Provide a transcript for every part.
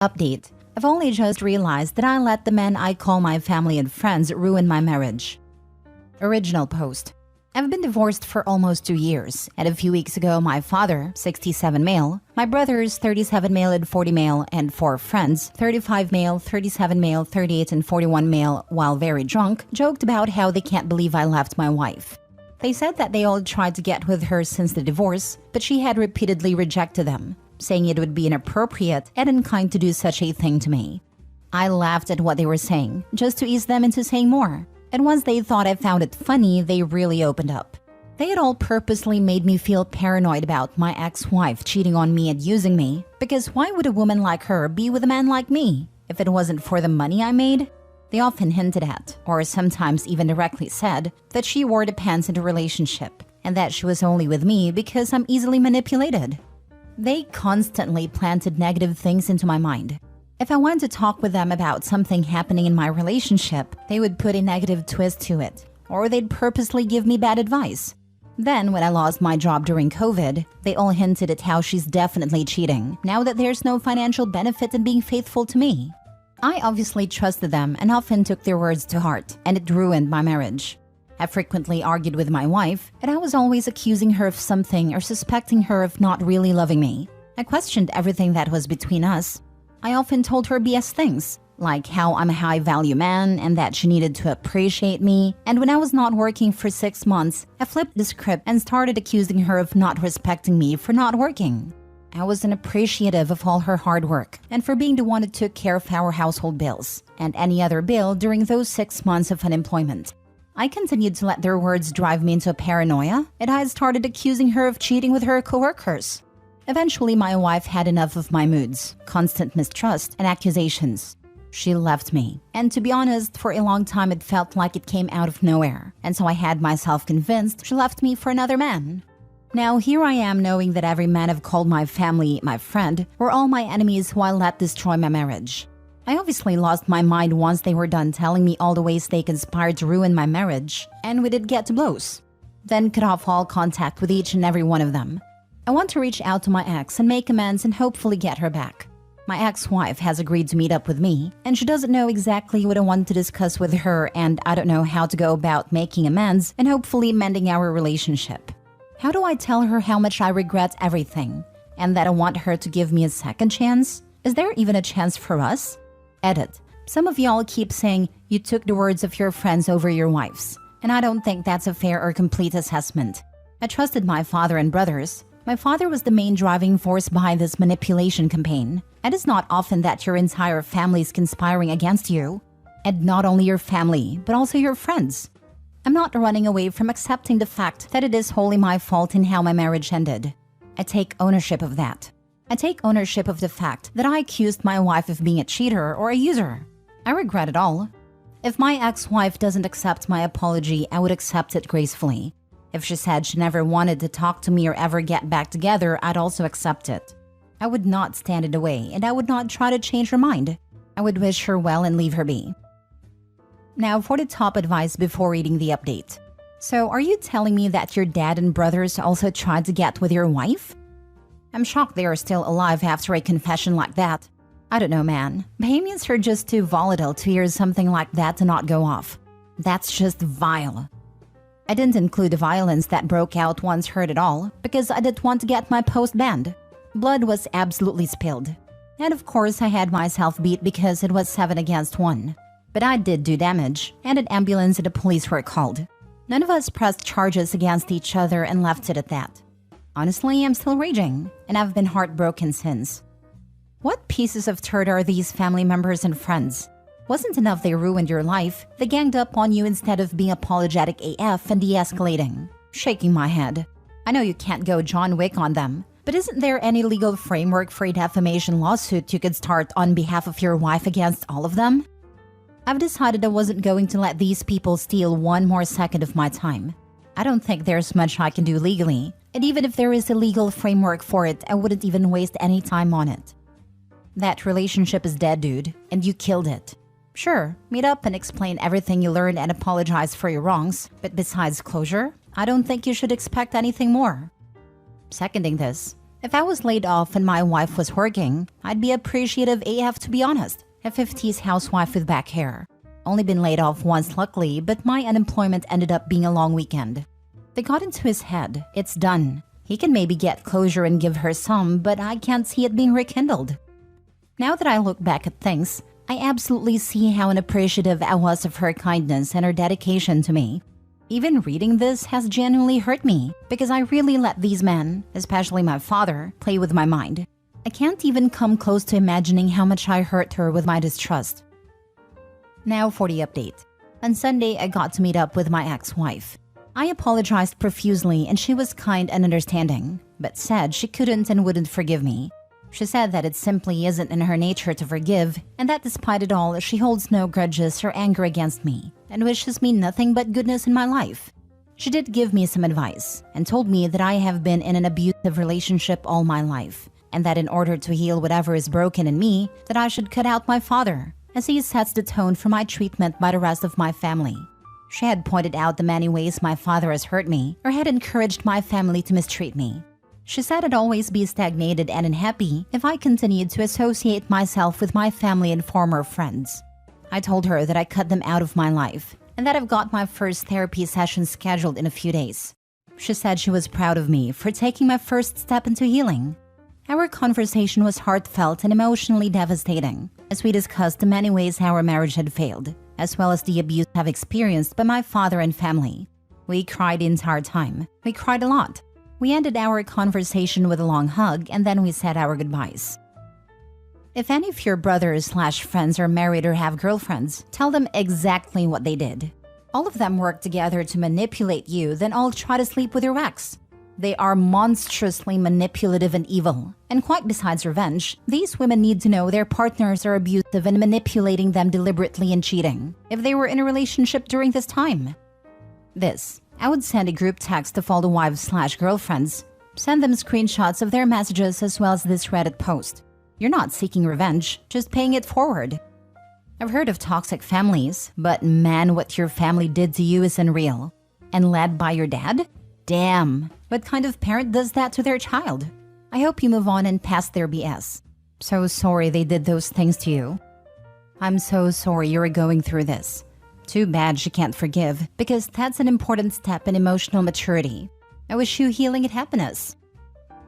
Update. I've only just realized that I let the men I call my family and friends ruin my marriage. Original post. I've been divorced for almost 2 years, and a few weeks ago my father, 67 male, my brothers, 37 male and 40 male, and 4 friends, 35 male, 37 male, 38 and 41 male, while very drunk, joked about how they can't believe I left my wife. They said that they all tried to get with her since the divorce, but she had repeatedly rejected them, saying it would be inappropriate and unkind to do such a thing to me. I laughed at what they were saying, just to ease them into saying more. And once they thought I found it funny, they really opened up. They had all purposely made me feel paranoid about my ex-wife cheating on me and using me, because why would a woman like her be with a man like me if it wasn't for the money I made? They often hinted at, or sometimes even directly said, that she wore the pants in the relationship, and that she was only with me because I'm easily manipulated. They constantly planted negative things into my mind. If I wanted to talk with them about something happening in my relationship, they would put a negative twist to it, or they'd purposely give me bad advice. Then, when I lost my job during COVID, they all hinted at how she's definitely cheating, now that there's no financial benefit in being faithful to me. I obviously trusted them and often took their words to heart, and it ruined my marriage. I frequently argued with my wife, and I was always accusing her of something or suspecting her of not really loving me. I questioned everything that was between us. I often told her BS things, like how I'm a high-value man and that she needed to appreciate me. And when I was not working for 6 months, I flipped the script and started accusing her of not respecting me for not working. I was unappreciative of all her hard work and for being the one who took care of our household bills and any other bill during those 6 months of unemployment. I continued to let their words drive me into paranoia, and I started accusing her of cheating with her coworkers. Eventually, my wife had enough of my moods, constant mistrust, and accusations. She left me, and to be honest, for a long time it felt like it came out of nowhere, and so I had myself convinced she left me for another man. Now here I am knowing that every man I've called my family, my friend, were all my enemies who I let destroy my marriage. I obviously lost my mind once they were done telling me all the ways they conspired to ruin my marriage, and we did get to blows. Then cut off all contact with each and every one of them. I want to reach out to my ex and make amends and hopefully get her back. My ex-wife has agreed to meet up with me, and she doesn't know exactly what I want to discuss with her, and I don't know how to go about making amends and hopefully mending our relationship. How do I tell her how much I regret everything, and that I want her to give me a second chance? Is there even a chance for us? Edit. Some of y'all keep saying you took the words of your friends over your wife's, and I don't think that's a fair or complete assessment. I trusted my father and brothers. My father was the main driving force behind this manipulation campaign. And it's not often that your entire family is conspiring against you. And not only your family, but also your friends. I'm not running away from accepting the fact that it is wholly my fault in how my marriage ended. I take ownership of that. I take ownership of the fact that I accused my wife of being a cheater or a user. I regret it all. If my ex-wife doesn't accept my apology, I would accept it gracefully. If she said she never wanted to talk to me or ever get back together, I'd also accept it. I would not stand in the way, and I would not try to change her mind. I would wish her well and leave her be. Now for the top advice before reading the update. So are you telling me that your dad and brothers also tried to get with your wife? I'm shocked they are still alive after a confession like that. I don't know, man. Bahamians are just too volatile to hear something like that to not go off. That's just vile. I didn't include the violence that broke out once heard it all because I didn't want to get my post banned. Blood was absolutely spilled. And of course I had myself beat because it was 7 against 1. But I did do damage, and an ambulance and the police were called. None of us pressed charges against each other and left it at that. Honestly, I'm still raging, and I've been heartbroken since. What pieces of turd are these family members and friends? Wasn't enough they ruined your life, they ganged up on you instead of being apologetic AF and de-escalating. Shaking my head. I know you can't go John Wick on them, but isn't there any legal framework for a defamation lawsuit you could start on behalf of your wife against all of them? I've decided I wasn't going to let these people steal one more second of my time. I don't think there's much I can do legally, and even if there is a legal framework for it, I wouldn't even waste any time on it. That relationship is dead, dude, and you killed it. Sure, meet up and explain everything you learned and apologize for your wrongs, but besides closure, I don't think you should expect anything more. Seconding this, If I was laid off and my wife was working, I'd be appreciative AF, to be honest. A 50s housewife with back hair. Only been laid off once luckily, but my unemployment ended up being a long weekend. They got into his head. It's done. He can maybe get closure and give her some, but I can't see it being rekindled. Now that I look back at things, I absolutely see how unappreciative I was of her kindness and her dedication to me. Even reading this has genuinely hurt me because I really let these men, especially my father, play with my mind. I can't even come close to imagining how much I hurt her with my distrust. Now for the update. On Sunday, I got to meet up with my ex-wife. I apologized profusely and she was kind and understanding, but said she couldn't and wouldn't forgive me. She said that it simply isn't in her nature to forgive, and that despite it all, she holds no grudges or anger against me, and wishes me nothing but goodness in my life. She did give me some advice, and told me that I have been in an abusive relationship all my life, and that in order to heal whatever is broken in me, that I should cut out my father, as he sets the tone for my treatment by the rest of my family. She had pointed out the many ways my father has hurt me, or had encouraged my family to mistreat me. She said I'd always be stagnated and unhappy if I continued to associate myself with my family and former friends. I told her that I cut them out of my life and that I've got my first therapy session scheduled in a few days. She said she was proud of me for taking my first step into healing. Our conversation was heartfelt and emotionally devastating as we discussed the many ways our marriage had failed, as well as the abuse I've experienced by my father and family. We cried the entire time. We cried a lot. We ended our conversation with a long hug and then we said our goodbyes. If any of your brothers/friends are married or have girlfriends, tell them exactly what they did. All of them work together to manipulate you, then all try to sleep with your ex. They are monstrously manipulative and evil. And quite besides revenge, these women need to know their partners are abusive and manipulating them deliberately and cheating, if they were in a relationship during this time. I would send a group text of all the wives/girlfriends, send them screenshots of their messages as well as this Reddit post. You're not seeking revenge, just paying it forward. I've heard of toxic families, but man, what your family did to you is unreal. And led by your dad? Damn, what kind of parent does that to their child? I hope you move on and pass their BS. So sorry they did those things to you. I'm so sorry you're going through this. Too bad she can't forgive, because that's an important step in emotional maturity. I wish you healing and happiness.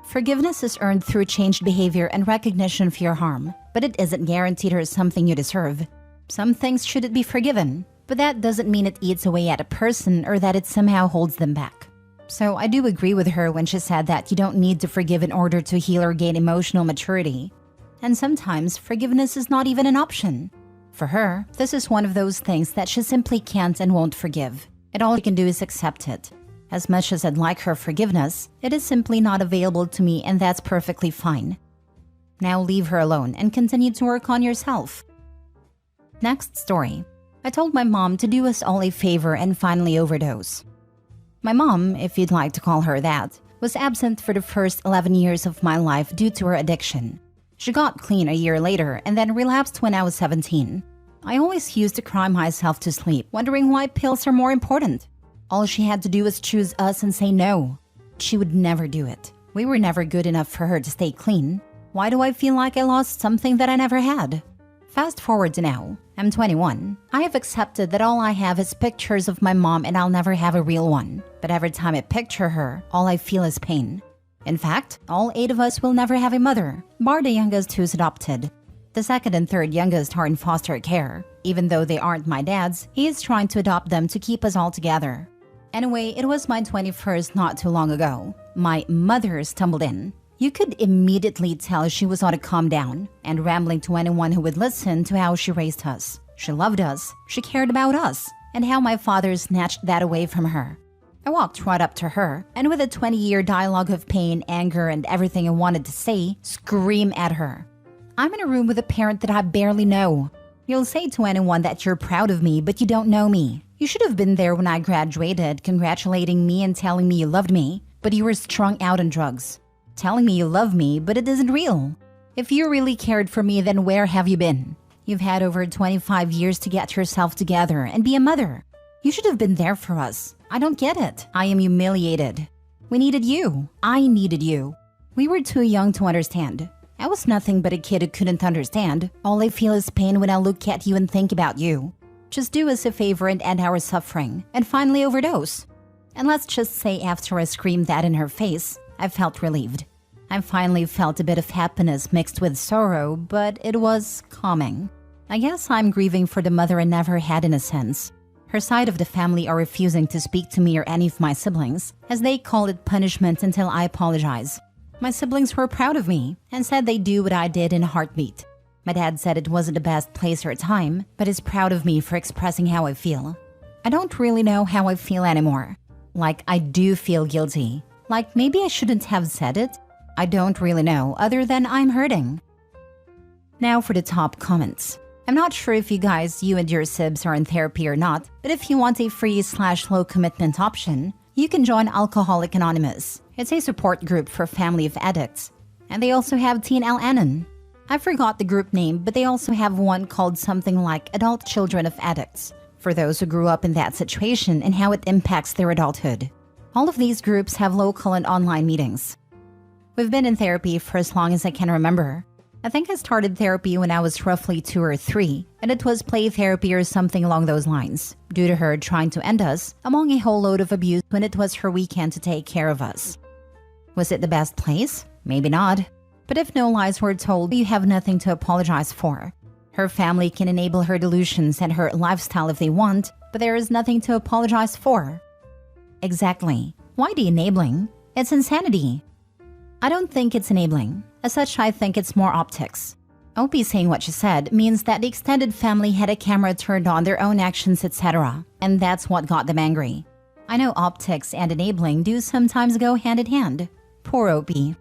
Forgiveness is earned through changed behavior and recognition of your harm, but it isn't guaranteed or something you deserve. Some things shouldn't be forgiven, but that doesn't mean it eats away at a person or that it somehow holds them back. So I do agree with her when she said that you don't need to forgive in order to heal or gain emotional maturity. And sometimes forgiveness is not even an option. For her, this is one of those things that she simply can't and won't forgive. And all she can do is accept it. As much as I'd like her forgiveness, it is simply not available to me, and that's perfectly fine. Now leave her alone and continue to work on yourself. Next story. I told my mom to do us all a favor and finally overdose. My mom, if you'd like to call her that, was absent for the first 11 years of my life due to her addiction. She got clean a year later and then relapsed when I was 17. I always used to cry myself to sleep, wondering why pills are more important. All she had to do was choose us and say no. She would never do it. We were never good enough for her to stay clean. Why do I feel like I lost something that I never had? Fast forward to now. I'm 21. I have accepted that all I have is pictures of my mom and I'll never have a real one. But every time I picture her, all I feel is pain. In fact, all 8 of us will never have a mother, bar the youngest who's adopted. The second and third youngest are in foster care. Even though they aren't my dad's, he is trying to adopt them to keep us all together. Anyway, it was my 21st not too long ago. My mother stumbled in. You could immediately tell she was on a calm down and rambling to anyone who would listen to how she raised us. She loved us, she cared about us, and how my father snatched that away from her. I walked right up to her, and with a 20-year dialogue of pain, anger, and everything I wanted to say, scream at her. I'm in a room with a parent that I barely know. You'll say to anyone that you're proud of me, but you don't know me. You should have been there when I graduated, congratulating me and telling me you loved me, but you were strung out on drugs. Telling me you love me, but it isn't real. If you really cared for me, then where have you been? You've had over 25 years to get yourself together and be a mother. You should have been there for us. I don't get it. I am humiliated. We needed you. I needed you. We were too young to understand. I was nothing but a kid who couldn't understand. All I feel is pain when I look at you and think about you. Just do us a favor and end our suffering, and finally overdose. And let's just say after I screamed that in her face, I felt relieved. I finally felt a bit of happiness mixed with sorrow, but it was calming. I guess I'm grieving for the mother I never had in a sense. Her side of the family are refusing to speak to me or any of my siblings, as they call it punishment until I apologize. My siblings were proud of me and said they'd do what I did in a heartbeat. My dad said it wasn't the best place or time, but is proud of me for expressing how I feel. I don't really know how I feel anymore. Like, I do feel guilty. Like, maybe I shouldn't have said it. I don't really know, other than I'm hurting. Now for the top comments. I'm not sure if you and your sibs are in therapy or not, but if you want a free/low commitment option, you can join Alcoholic Anonymous. It's a support group for family of addicts. And they also have Teen Al Anon. I forgot the group name, but they also have one called something like Adult Children of Addicts, for those who grew up in that situation and how it impacts their adulthood. All of these groups have local and online meetings. We've been in therapy for as long as I can remember. I think I started therapy when I was roughly 2 or 3, and it was play therapy or something along those lines, due to her trying to end us, among a whole load of abuse when it was her weekend to take care of us. Was it the best place? Maybe not. But if no lies were told, you have nothing to apologize for. Her family can enable her delusions and her lifestyle if they want, but there is nothing to apologize for. Exactly. Why the enabling? It's insanity. I don't think it's enabling. As such, I think it's more optics. Opie saying what she said means that the extended family had a camera turned on their own actions, etc. And that's what got them angry. I know optics and enabling do sometimes go hand in hand. Poor Opie.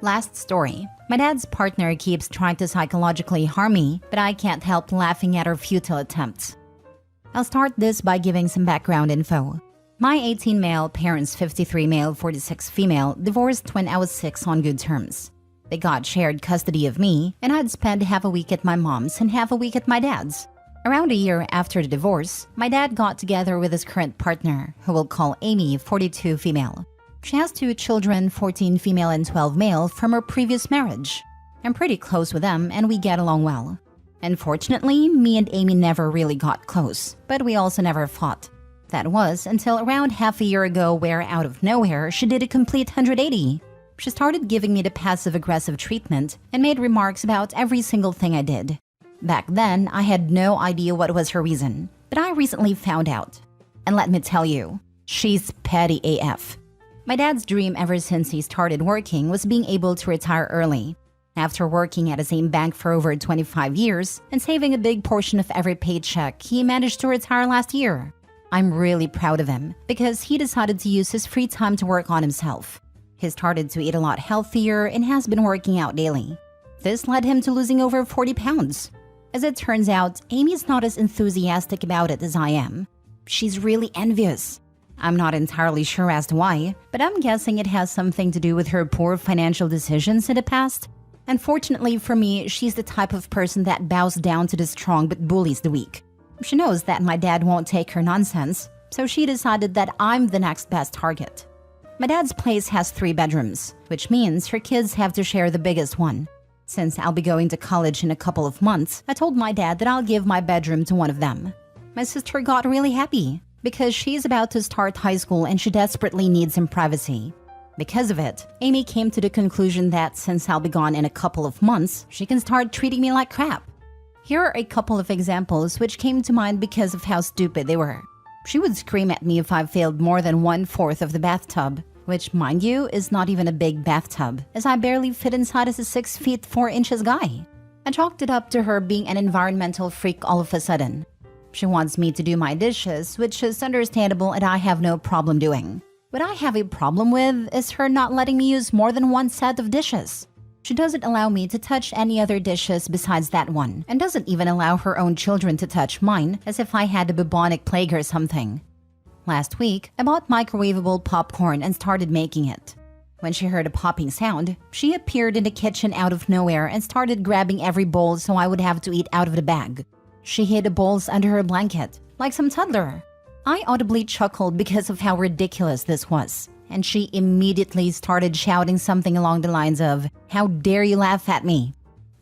Last story. My dad's partner keeps trying to psychologically harm me, but I can't help laughing at her futile attempts. I'll start this by giving some background info. My 18 male, parents 53 male, 46 female, divorced when I was 6 on good terms. They got shared custody of me, and I'd spend half a week at my mom's and half a week at my dad's. Around a year after the divorce, my dad got together with his current partner, who we'll call Amy, 42 female. She has 2 children, 14 female and 12 male, from her previous marriage. I'm pretty close with them, and we get along well. Unfortunately, me and Amy never really got close, but we also never fought. That was until around half a year ago where, out of nowhere, she did a complete 180. She started giving me the passive-aggressive treatment and made remarks about every single thing I did. Back then, I had no idea what was her reason, but I recently found out. And let me tell you, she's petty AF. My dad's dream ever since he started working was being able to retire early. After working at the same bank for over 25 years and saving a big portion of every paycheck, he managed to retire last year. I'm really proud of him because he decided to use his free time to work on himself. He started to eat a lot healthier and has been working out daily. This led him to losing over 40 pounds. As it turns out, Amy's not as enthusiastic about it as I am. She's really envious. I'm not entirely sure as to why, but I'm guessing it has something to do with her poor financial decisions in the past. Unfortunately for me, she's the type of person that bows down to the strong but bullies the weak. She knows that my dad won't take her nonsense, so she decided that I'm the next best target. My dad's place has 3 bedrooms, which means her kids have to share the biggest one. Since I'll be going to college in a couple of months, I told my dad that I'll give my bedroom to one of them. My sister got really happy because she's about to start high school and she desperately needs some privacy. Because of it, Amy came to the conclusion that since I'll be gone in a couple of months, she can start treating me like crap. Here are a couple of examples which came to mind because of how stupid they were. She would scream at me if I failed more than 1/4 of the bathtub, which, mind you, is not even a big bathtub, as I barely fit inside as a 6 feet 4 inches guy. I chalked it up to her being an environmental freak all of a sudden. She wants me to do my dishes, which is understandable and I have no problem doing. What I have a problem with is her not letting me use more than 1 set of dishes. She doesn't allow me to touch any other dishes besides that one, and doesn't even allow her own children to touch mine as if I had a bubonic plague or something. Last week, I bought microwavable popcorn and started making it. When she heard a popping sound, she appeared in the kitchen out of nowhere and started grabbing every bowl so I would have to eat out of the bag. She hid the bowls under her blanket, like some toddler. I audibly chuckled because of how ridiculous this was. and she immediately started shouting something along the lines of, "How dare you laugh at me?"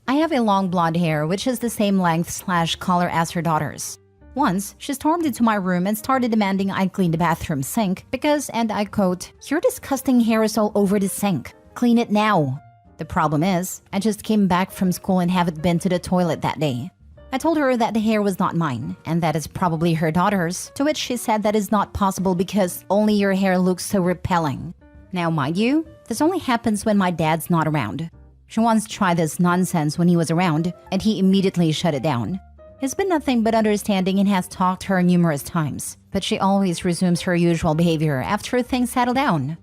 I have a long blonde hair which is the same length/color as her daughter's. Once, she stormed into my room and started demanding I clean the bathroom sink because, and I quote, "Your disgusting hair is all over the sink. Clean it now." The problem is, I just came back from school and haven't been to the toilet that day. I told her that the hair was not mine, and that is probably her daughter's, to which she said that is not possible because only your hair looks so repelling. Now mind you, this only happens when my dad's not around. She once tried this nonsense when he was around, and he immediately shut it down. He's been nothing but understanding and has talked to her numerous times, but she always resumes her usual behavior after things settle down.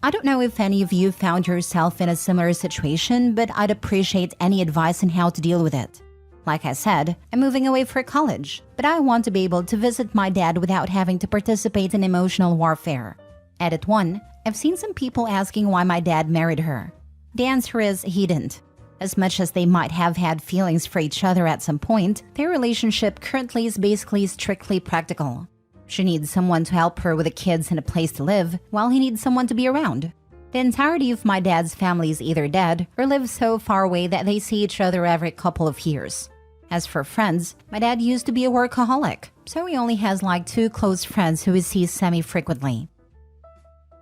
I don't know if any of you found yourself in a similar situation, but I'd appreciate any advice on how to deal with it. Like I said, I'm moving away for college, but I want to be able to visit my dad without having to participate in emotional warfare. Edit 1. I've seen some people asking why my dad married her. The answer is he didn't. As much as they might have had feelings for each other at some point, their relationship currently is basically strictly practical. She needs someone to help her with the kids and a place to live, while he needs someone to be around. The entirety of my dad's family is either dead or live so far away that they see each other every couple of years. As for friends, my dad used to be a workaholic, so he only has like 2 close friends who he sees semi-frequently.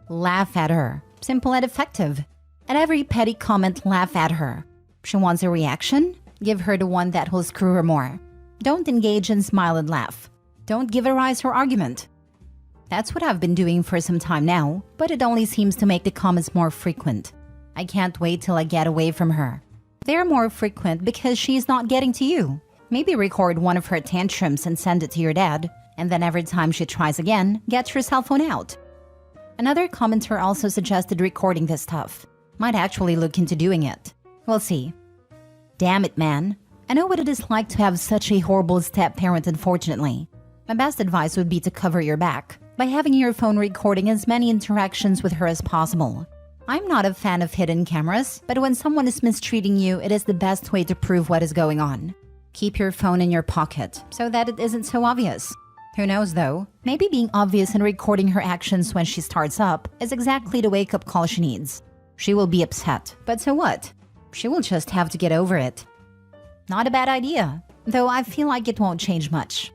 Laugh at her. Simple and effective. At every petty comment, laugh at her. She wants a reaction? Give her the one that will screw her more. Don't engage in smile and laugh. Don't give a rise her argument. That's what I've been doing for some time now, but it only seems to make the comments more frequent. I can't wait till I get away from her. They're more frequent because she's not getting to you. Maybe record one of her tantrums and send it to your dad, and then every time she tries again, get your cell phone out. Another commenter also suggested recording this stuff. Might actually look into doing it. We'll see. Damn it, man. I know what it is like to have such a horrible step-parent, unfortunately. My best advice would be to cover your back by having your phone recording as many interactions with her as possible. I'm not a fan of hidden cameras, but when someone is mistreating you, it is the best way to prove what is going on. Keep your phone in your pocket so that it isn't so obvious. Who knows though, maybe being obvious and recording her actions when she starts up is exactly the wake-up call she needs. She will be upset, but so what? She will just have to get over it. Not a bad idea, though I feel like it won't change much.